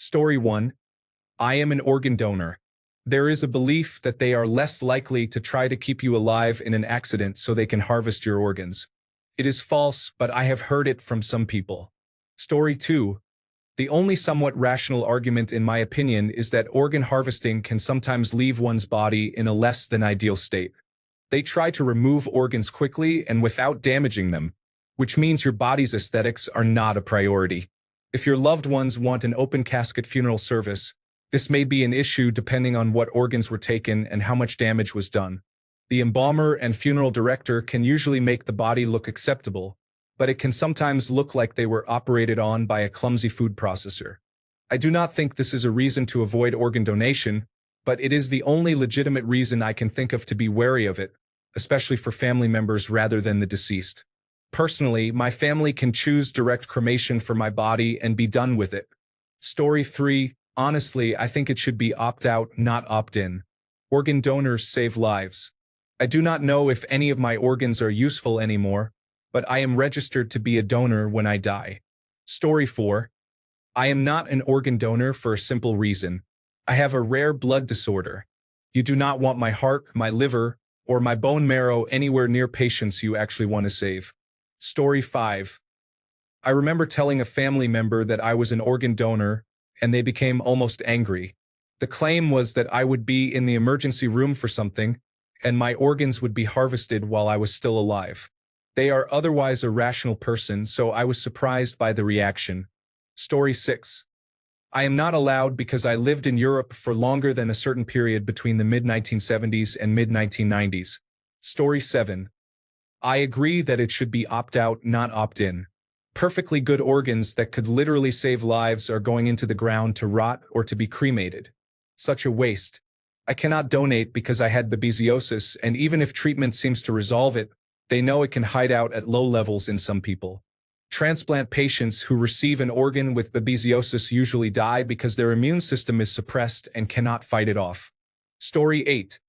Story 1. I am an organ donor. There is a belief that they are less likely to try to keep you alive in an accident so they can harvest your organs. It is false, but I have heard it from some people. Story 2. The only somewhat rational argument in my opinion is that organ harvesting can sometimes leave one's body in a less than ideal state. They try to remove organs quickly and without damaging them, which means your body's aesthetics are not a priority. If your loved ones want an open casket funeral service, this may be an issue depending on what organs were taken and how much damage was done. The embalmer and funeral director can usually make the body look acceptable, but it can sometimes look like they were operated on by a clumsy food processor. I do not think this is a reason to avoid organ donation, but it is the only legitimate reason I can think of to be wary of it, especially for family members rather than the deceased. Personally, my family can choose direct cremation for my body and be done with it. Story 3. Honestly, I think it should be opt-out, not opt-in. Organ donors save lives. I do not know if any of my organs are useful anymore, but I am registered to be a donor when I die. Story 4. I am not an organ donor for a simple reason. I have a rare blood disorder. You do not want my heart, my liver, or my bone marrow anywhere near patients you actually want to save. Story 5. I remember telling a family member that I was an organ donor, and they became almost angry. The claim was that I would be in the emergency room for something, and my organs would be harvested while I was still alive. They are otherwise a rational person, so I was surprised by the reaction. Story 6. I am not allowed because I lived in Europe for longer than a certain period between the mid-1970s and mid-1990s. Story 7. I agree that it should be opt-out, not opt-in. Perfectly good organs that could literally save lives are going into the ground to rot or to be cremated. Such a waste. I cannot donate because I had babesiosis, and even if treatment seems to resolve it, they know it can hide out at low levels in some people. Transplant patients who receive an organ with babesiosis usually die because their immune system is suppressed and cannot fight it off. Story 8.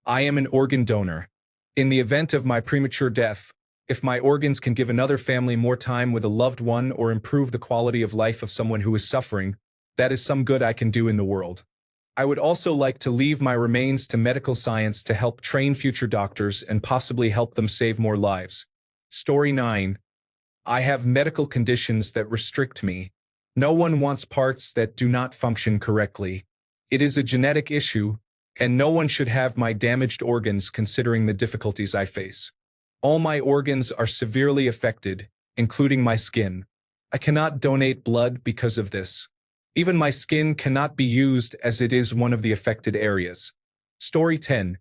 I am an organ donor. In the event of my premature death, if my organs can give another family more time with a loved one or improve the quality of life of someone who is suffering, that is some good I can do in the world. I would also like to leave my remains to medical science to help train future doctors and possibly help them save more lives. Story 9. I have medical conditions that restrict me. No one wants parts that do not function correctly. It is a genetic issue, and no one should have my damaged organs considering the difficulties I face. All my organs are severely affected, including my skin. I cannot donate blood because of this. Even my skin cannot be used as it is one of the affected areas. Story 10.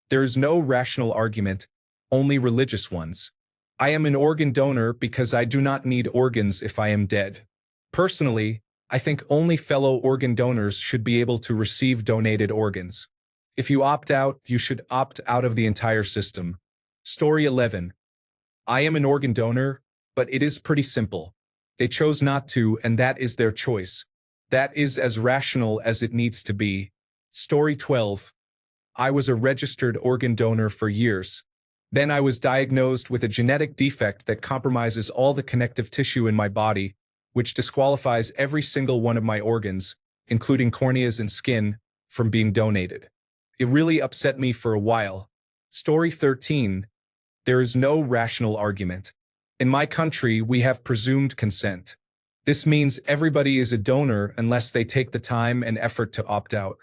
There is no rational argument, only religious ones. I am an organ donor because I do not need organs if I am dead. Personally, I think only fellow organ donors should be able to receive donated organs. If you opt out, you should opt out of the entire system. Story 11. I am an organ donor, but it is pretty simple. They chose not to, and that is their choice. That is as rational as it needs to be. Story 12. I was a registered organ donor for years. Then I was diagnosed with a genetic defect that compromises all the connective tissue in my body, which disqualifies every single one of my organs, including corneas and skin, from being donated. It really upset me for a while. Story 13. There is no rational argument. In my country, we have presumed consent. This means everybody is a donor unless they take the time and effort to opt out.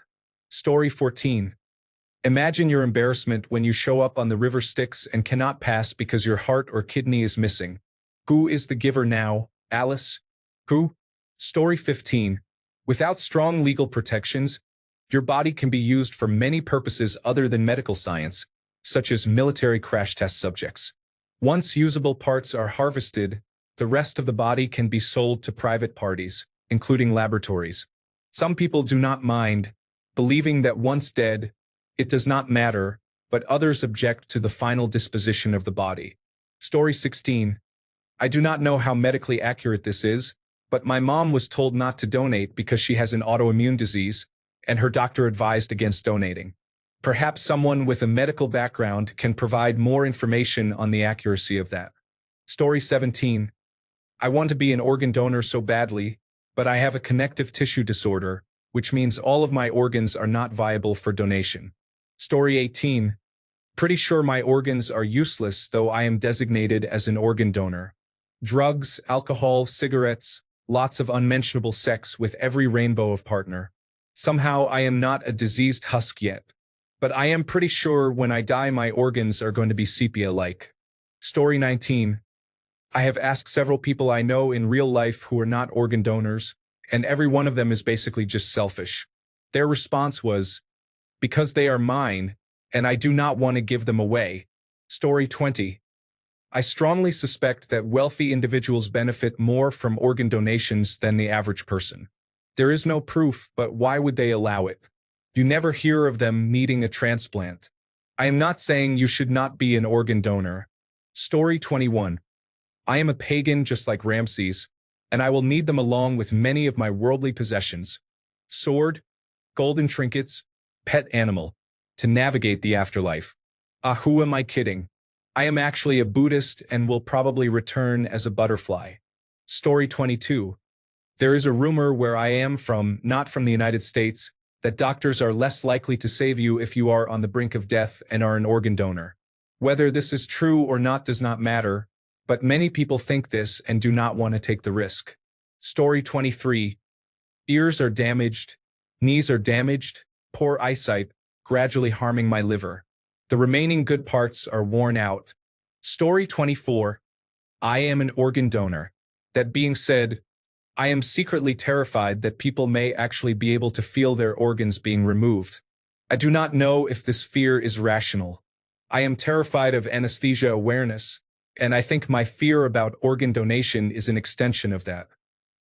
Story 14. Imagine your embarrassment when you show up on the river Styx and cannot pass because your heart or kidney is missing. Who is the giver now, Alice? Who? Story 15. Without strong legal protections, your body can be used for many purposes other than medical science, such as military crash test subjects. Once usable parts are harvested, the rest of the body can be sold to private parties, including laboratories. Some people do not mind, believing that once dead, it does not matter, but others object to the final disposition of the body. Story 16. I do not know how medically accurate this is, but my mom was told not to donate because she has an autoimmune disease, and her doctor advised against donating. Perhaps someone with a medical background can provide more information on the accuracy of that. Story 17. I want to be an organ donor so badly, but I have a connective tissue disorder, which means all of my organs are not viable for donation. Story 18. Pretty sure my organs are useless, though I am designated as an organ donor. Drugs, alcohol, cigarettes, lots of unmentionable sex with every rainbow of partner. Somehow I am not a diseased husk yet. But I am pretty sure when I die my organs are going to be sepia-like. Story 19. I have asked several people I know in real life who are not organ donors, and every one of them is basically just selfish. Their response was, because they are mine, and I do not want to give them away. Story 20. I strongly suspect that wealthy individuals benefit more from organ donations than the average person. There is no proof, but why would they allow it? You never hear of them needing a transplant. I am not saying you should not be an organ donor. Story 21. I am a pagan just like Ramses, and I will need them along with many of my worldly possessions. Sword, golden trinkets, pet animal, to navigate the afterlife. Who am I kidding? I am actually a Buddhist and will probably return as a butterfly. Story 22. There is a rumor where I am from, not from the United States, that doctors are less likely to save you if you are on the brink of death and are an organ donor. Whether this is true or not does not matter, but many people think this and do not want to take the risk. Story 23. Ears are damaged, knees are damaged, poor eyesight, gradually harming my liver. The remaining good parts are worn out. Story 24. I am an organ donor. That being said, I am secretly terrified that people may actually be able to feel their organs being removed. I do not know if this fear is rational. I am terrified of anesthesia awareness, and I think my fear about organ donation is an extension of that.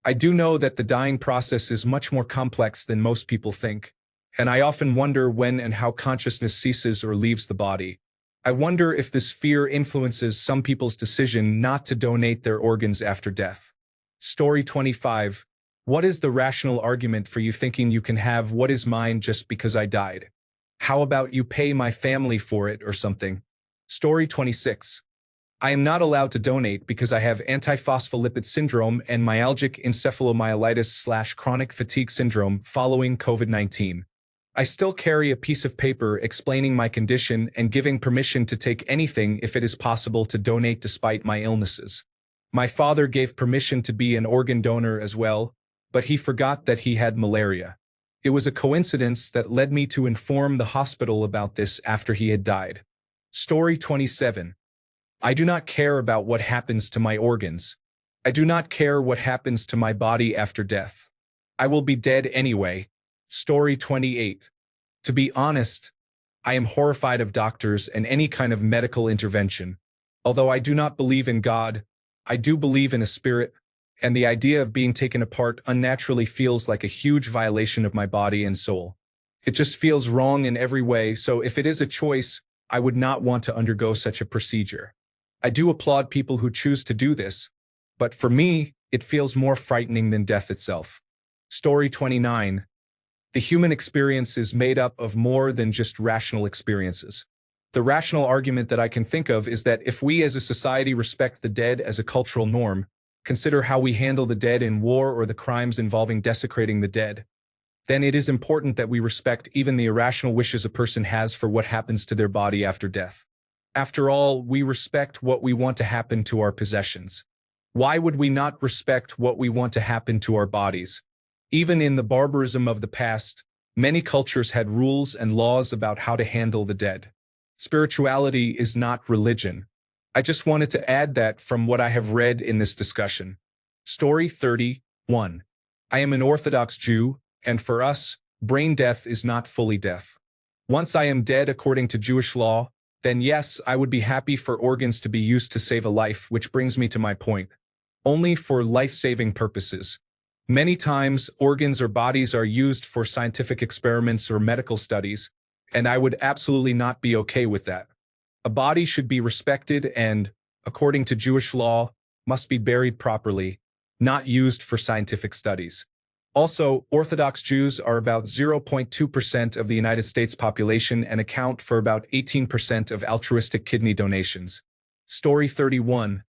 I do know that the dying process is much more complex than most people think, and I often wonder when and how consciousness ceases or leaves the body. I wonder if this fear influences some people's decision not to donate their organs after death. Story 25. What is the rational argument for you thinking you can have what is mine just because I died? How about you pay my family for it or something? Story 26. I am not allowed to donate because I have antiphospholipid syndrome and myalgic encephalomyelitis/chronic fatigue syndrome following COVID-19. I still carry a piece of paper explaining my condition and giving permission to take anything if it is possible to donate despite my illnesses. My father gave permission to be an organ donor as well, but he forgot that he had malaria. It was a coincidence that led me to inform the hospital about this after he had died. Story 27. I do not care about what happens to my organs. I do not care what happens to my body after death. I will be dead anyway. Story 28. To be honest, I am horrified of doctors and any kind of medical intervention. Although I do not believe in God, I do believe in a spirit, and the idea of being taken apart unnaturally feels like a huge violation of my body and soul. It just feels wrong in every way, so if it is a choice, I would not want to undergo such a procedure. I do applaud people who choose to do this, but for me, it feels more frightening than death itself. Story 29. The human experience is made up of more than just rational experiences. The rational argument that I can think of is that if we as a society respect the dead as a cultural norm, consider how we handle the dead in war or the crimes involving desecrating the dead, then it is important that we respect even the irrational wishes a person has for what happens to their body after death. After all, we respect what we want to happen to our possessions. Why would we not respect what we want to happen to our bodies? Even in the barbarism of the past, many cultures had rules and laws about how to handle the dead. Spirituality is not religion. I just wanted to add that from what I have read in this discussion. Story 31. I am an Orthodox Jew, and for us, brain death is not fully death. Once I am dead according to Jewish law, then yes, I would be happy for organs to be used to save a life, which brings me to my point. Only for life-saving purposes. Many times, organs or bodies are used for scientific experiments or medical studies, and I would absolutely not be okay with that. A body should be respected and, according to Jewish law, must be buried properly, not used for scientific studies. Also, Orthodox Jews are about 0.2% of the United States population and account for about 18% of altruistic kidney donations. Story 31.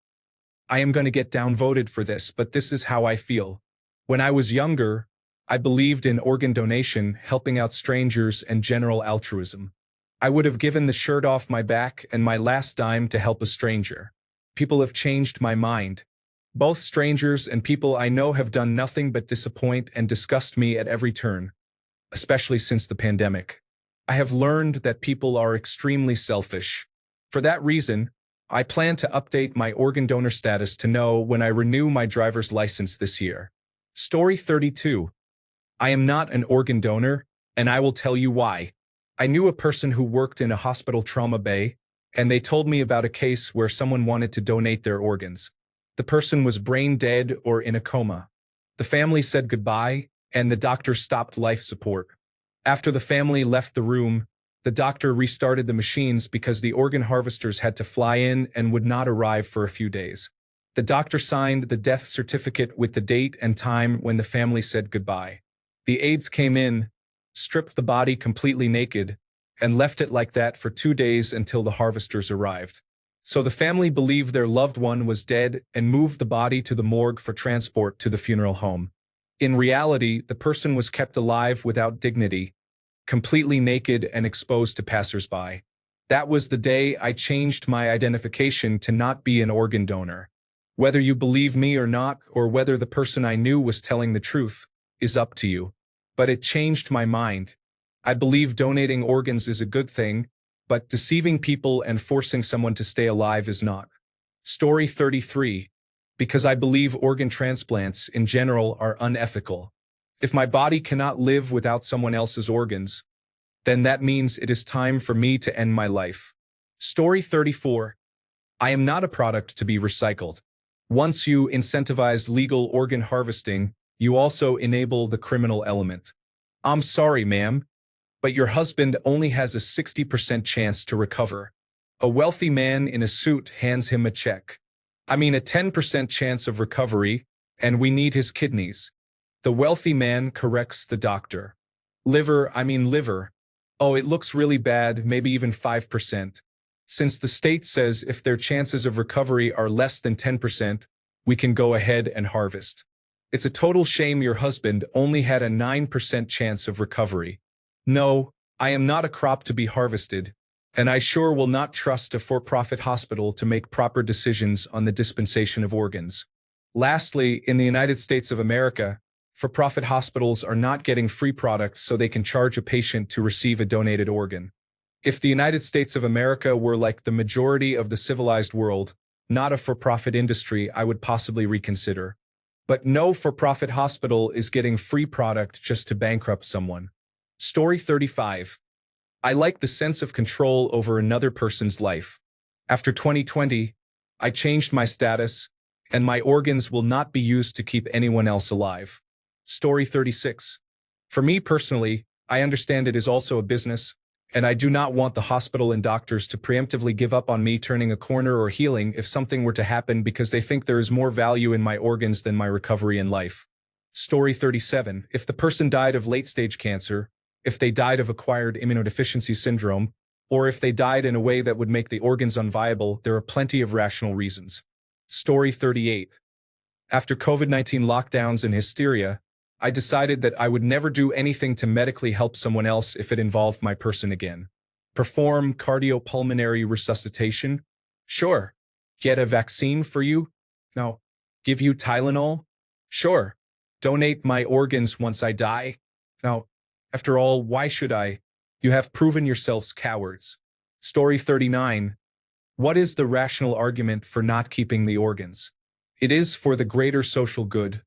I am going to get downvoted for this, but this is how I feel. When I was younger, I believed in organ donation, helping out strangers, and general altruism. I would have given the shirt off my back and my last dime to help a stranger. People have changed my mind. Both strangers and people I know have done nothing but disappoint and disgust me at every turn, especially since the pandemic. I have learned that people are extremely selfish. For that reason, I plan to update my organ donor status to know when I renew my driver's license this year. Story 32. I am not an organ donor, and I will tell you why. I knew a person who worked in a hospital trauma bay, and they told me about a case where someone wanted to donate their organs. The person was brain dead or in a coma. The family said goodbye, and the doctor stopped life support. After the family left the room, the doctor restarted the machines because the organ harvesters had to fly in and would not arrive for a few days. The doctor signed the death certificate with the date and time when the family said goodbye. The aides came in, stripped the body completely naked, and left it like that for 2 days until the harvesters arrived. So the family believed their loved one was dead and moved the body to the morgue for transport to the funeral home. In reality, the person was kept alive without dignity, completely naked and exposed to passersby. That was the day I changed my identification to not be an organ donor. Whether you believe me or not, or whether the person I knew was telling the truth, is up to you. But it changed my mind. I believe donating organs is a good thing, but deceiving people and forcing someone to stay alive is not. Story 33. Because I believe organ transplants in general are unethical. If my body cannot live without someone else's organs, then that means it is time for me to end my life. Story 34. I am not a product to be recycled. Once you incentivize legal organ harvesting, you also enable the criminal element. I'm sorry, ma'am, but your husband only has a 60% chance to recover. A wealthy man in a suit hands him a check. I mean a 10% chance of recovery, and we need his kidneys. The wealthy man corrects the doctor. Liver. Oh, it looks really bad, maybe even 5%. Since the state says if their chances of recovery are less than 10%, we can go ahead and harvest. It's a total shame your husband only had a 9% chance of recovery. No, I am not a crop to be harvested, and I sure will not trust a for-profit hospital to make proper decisions on the dispensation of organs. Lastly, in the United States of America, for-profit hospitals are not getting free products so they can charge a patient to receive a donated organ. If the United States of America were like the majority of the civilized world, not a for-profit industry, I would possibly reconsider. But no for-profit hospital is getting free product just to bankrupt someone. Story 35. I like the sense of control over another person's life. After 2020, I changed my status, and my organs will not be used to keep anyone else alive. Story 36. For me personally, I understand it is also a business, and I do not want the hospital and doctors to preemptively give up on me turning a corner or healing if something were to happen because they think there is more value in my organs than my recovery in life. Story 37. If the person died of late-stage cancer, if they died of acquired immunodeficiency syndrome, or if they died in a way that would make the organs unviable, there are plenty of rational reasons. Story 38. After COVID-19 lockdowns and hysteria, I decided that I would never do anything to medically help someone else if it involved my person again. Perform cardiopulmonary resuscitation? Sure. Get a vaccine for you? No. Give you Tylenol? Sure. Donate my organs once I die? No. After all, why should I? You have proven yourselves cowards. Story 39. What is the rational argument for not keeping the organs? It is for the greater social good.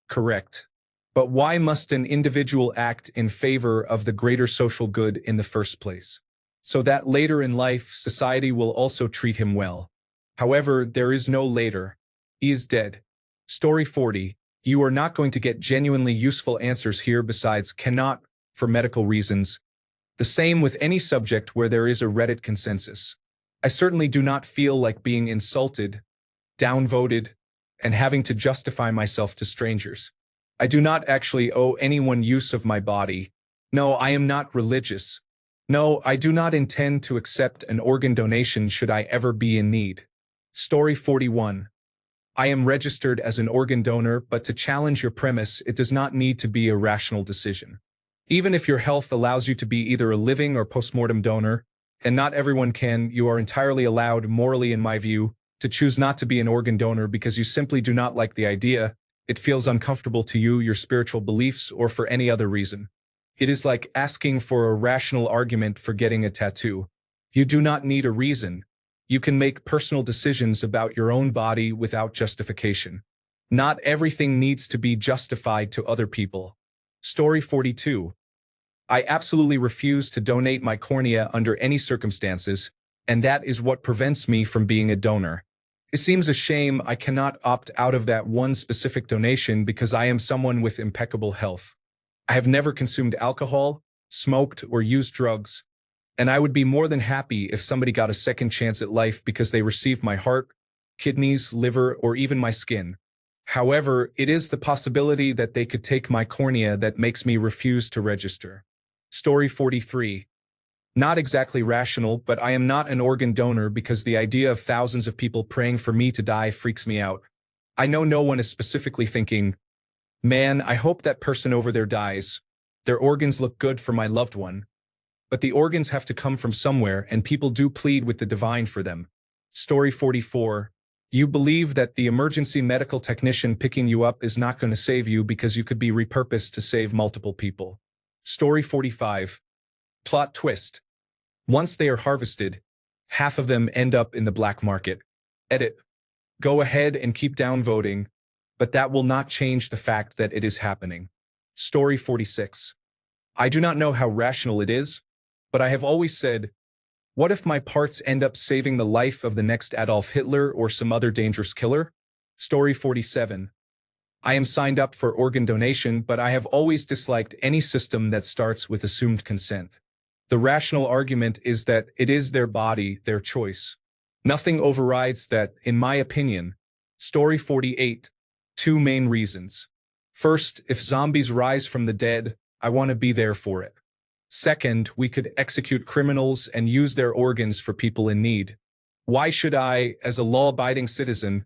Correct. But why must an individual act in favor of the greater social good in the first place? So that later in life, society will also treat him well. However, there is no later. He is dead. Story 40. You are not going to get genuinely useful answers here besides cannot, for medical reasons. The same with any subject where there is a Reddit consensus. I certainly do not feel like being insulted, downvoted, and having to justify myself to strangers. I do not actually owe anyone use of my body. No, I am not religious. No, I do not intend to accept an organ donation should I ever be in need. Story 41. I am registered as an organ donor, but to challenge your premise, it does not need to be a rational decision. Even if your health allows you to be either a living or postmortem donor, and not everyone can, you are entirely allowed, morally in my view, to choose not to be an organ donor because you simply do not like the idea, it feels uncomfortable to you, your spiritual beliefs, or for any other reason. It is like asking for a rational argument for getting a tattoo. You do not need a reason. You can make personal decisions about your own body without justification. Not everything needs to be justified to other people. Story 42. I absolutely refuse to donate my cornea under any circumstances, and that is what prevents me from being a donor. It seems a shame I cannot opt out of that one specific donation because I am someone with impeccable health. I have never consumed alcohol, smoked, or used drugs, and I would be more than happy if somebody got a second chance at life because they received my heart, kidneys, liver, or even my skin. However, it is the possibility that they could take my cornea that makes me refuse to register. Story 43. Not exactly rational, but I am not an organ donor because the idea of thousands of people praying for me to die freaks me out. I know no one is specifically thinking, man, I hope that person over there dies. Their organs look good for my loved one. But the organs have to come from somewhere, and people do plead with the divine for them. Story 44. You believe that the emergency medical technician picking you up is not going to save you because you could be repurposed to save multiple people. Story 45. Plot twist. Once they are harvested, half of them end up in the black market. Edit. Go ahead and keep downvoting, but that will not change the fact that it is happening. Story 46. I do not know how rational it is, but I have always said, what if my parts end up saving the life of the next Adolf Hitler or some other dangerous killer? Story 47. I am signed up for organ donation, but I have always disliked any system that starts with assumed consent. The rational argument is that it is their body, their choice. Nothing overrides that, in my opinion. Story 48. Two main reasons. First, if zombies rise from the dead, I want to be there for it. Second, we could execute criminals and use their organs for people in need. Why should I, as a law-abiding citizen,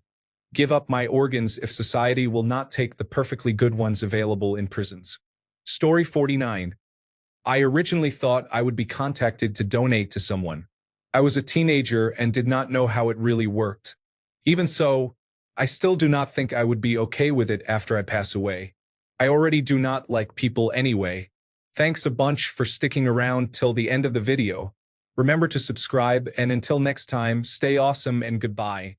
give up my organs if society will not take the perfectly good ones available in prisons? Story 49. I originally thought I would be contacted to donate to someone. I was a teenager and did not know how it really worked. Even so, I still do not think I would be okay with it after I pass away. I already do not like people anyway. Thanks a bunch for sticking around till the end of the video. Remember to subscribe, and until next time, stay awesome and goodbye.